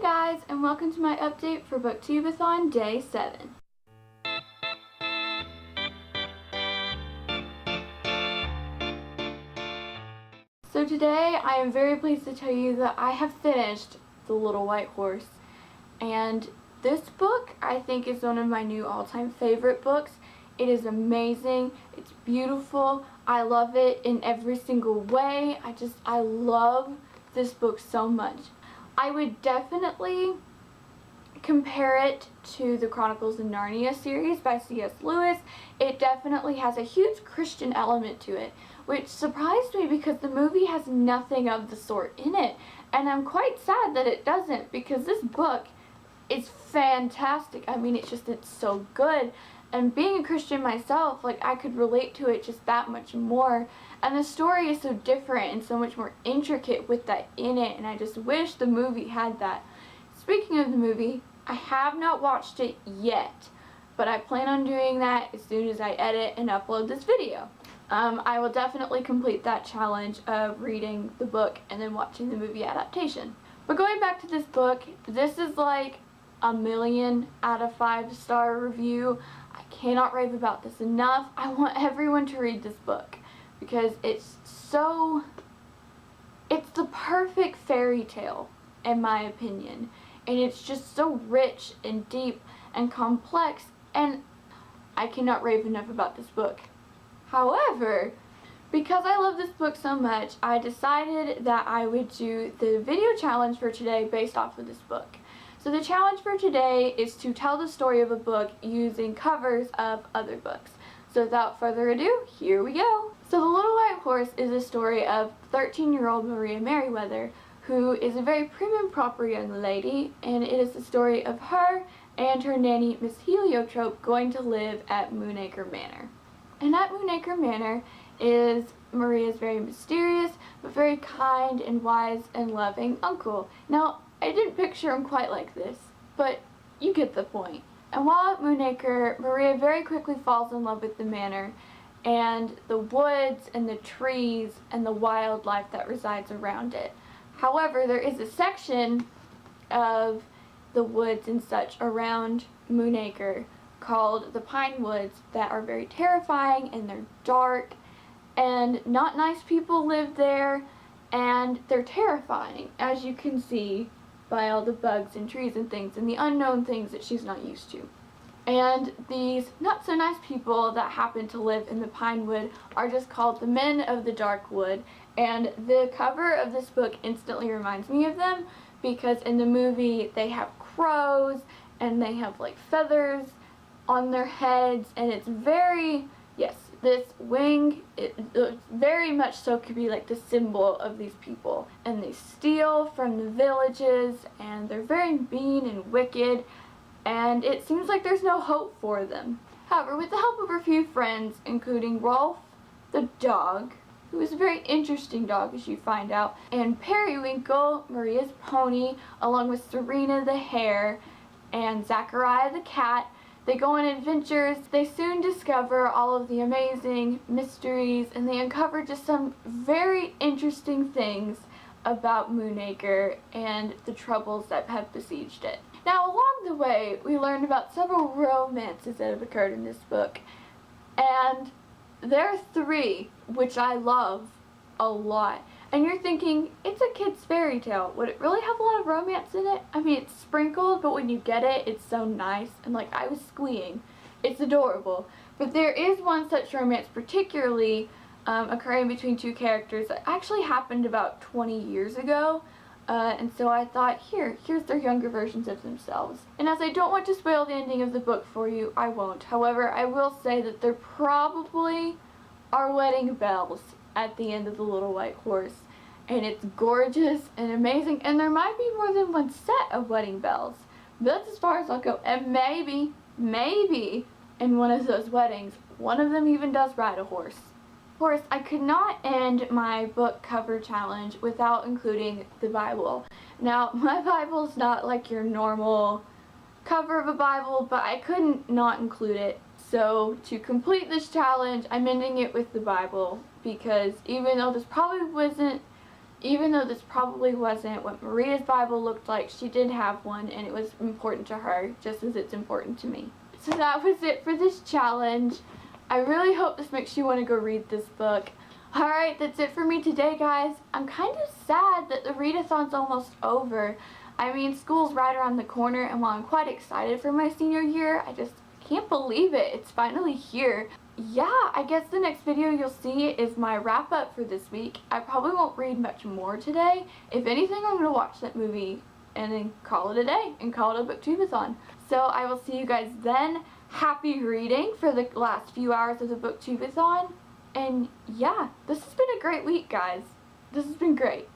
guys, and welcome to my update for Booktube-A-Thon Day 7. So today I am very pleased to tell you that I have finished The Little White Horse, and this book I think is one of my new all-time favorite books. It is amazing, it's beautiful, I love it in every single way. I love this book so much. I would definitely compare it to the Chronicles of Narnia series by C.S. Lewis. It definitely has a huge Christian element to it, which surprised me because the movie has nothing of the sort in it. And I'm quite sad that it doesn't, because this book is fantastic. I mean, it's so good. And being a Christian myself, I could relate to it just that much more. And the story is so different and so much more intricate with that in it, and I just wish the movie had that. Speaking of the movie, I have not watched it yet, but I plan on doing that as soon as I edit and upload this video. I will definitely complete that challenge of reading the book and then watching the movie adaptation. But going back to this book, this is like a 1,000,000 out of 5-star review. I cannot rave about this enough. I want everyone to read this book because it's the perfect fairy tale in my opinion, and it's just so rich and deep and complex, and I cannot rave enough about this book. However, because I love this book so much, I decided that I would do the video challenge for today based off of this book. So the challenge for today is to tell the story of a book using covers of other books. So without further ado, here we go. So The Little White Horse is a story of 13-year-old Maria Merriweather, who is a very prim and proper young lady, and it is the story of her and her nanny, Miss Heliotrope, going to live at Moonacre Manor. And at Moonacre Manor is Maria's very mysterious, but very kind and wise and loving uncle. Now, I didn't picture him quite like this, but you get the point. And while at Moonacre, Maria very quickly falls in love with the manor and the woods and the trees and the wildlife that resides around it. However, there is a section of the woods and such around Moonacre called the Pine Woods that are very terrifying, and they're dark, and not nice people live there, and they're terrifying, as you can see by all the bugs and trees and things and the unknown things that she's not used to. And these not so nice people that happen to live in the Pine Wood are just called the Men of the Dark Wood, and the cover of this book instantly reminds me of them, because in the movie they have crows and they have feathers on their heads, and it's very, yes, this wing, it very much so could be the symbol of these people. And they steal from the villages, and they're very mean and wicked, and it seems like there's no hope for them. However, with the help of her few friends, including Rolf the dog, who is a very interesting dog as you find out, and Periwinkle, Maria's pony, along with Serena the hare, and Zachariah the cat, they go on adventures. They soon discover all of the amazing mysteries, and they uncover just some very interesting things about Moonacre and the troubles that have besieged it. Now, along the way, we learned about several romances that have occurred in this book, and there are 3, which I love a lot. And you're thinking, it's a kid's fairy tale. Would it really have a lot of romance in it? I mean, it's sprinkled, but when you get it, it's so nice. And I was squeeing. It's adorable. But there is one such romance particularly occurring between 2 characters that actually happened about 20 years ago. And so I thought, here's their younger versions of themselves. And as I don't want to spoil the ending of the book for you, I won't. However, I will say that there probably are wedding bells at the end of The Little White Horse, and it's gorgeous and amazing, and there might be more than one set of wedding bells, but that's as far as I'll go. And maybe in one of those weddings, one of them even does ride a horse. Of course, I could not end my book cover challenge without including the Bible. Now, my Bible's not like your normal cover of a Bible, but I couldn't not include it. So to complete this challenge, I'm ending it with the Bible, because even though this probably wasn't Even though this probably wasn't what Maria's Bible looked like, she did have one, and it was important to her, just as it's important to me. So that was it for this challenge. I really hope this makes you want to go read this book. Alright, that's it for me today, guys. I'm kind of sad that the read-a-thon's almost over. I mean, school's right around the corner, and while I'm quite excited for my senior year, I just can't believe it. It's finally here. Yeah, I guess the next video you'll see is my wrap-up for this week. I probably won't read much more today. If anything, I'm going to watch that movie and then call it a day and call it a Booktube-A-Thon. So I will see you guys then. Happy reading for the last few hours of the Booktube-A-Thon. And yeah, this has been a great week, guys. This has been great.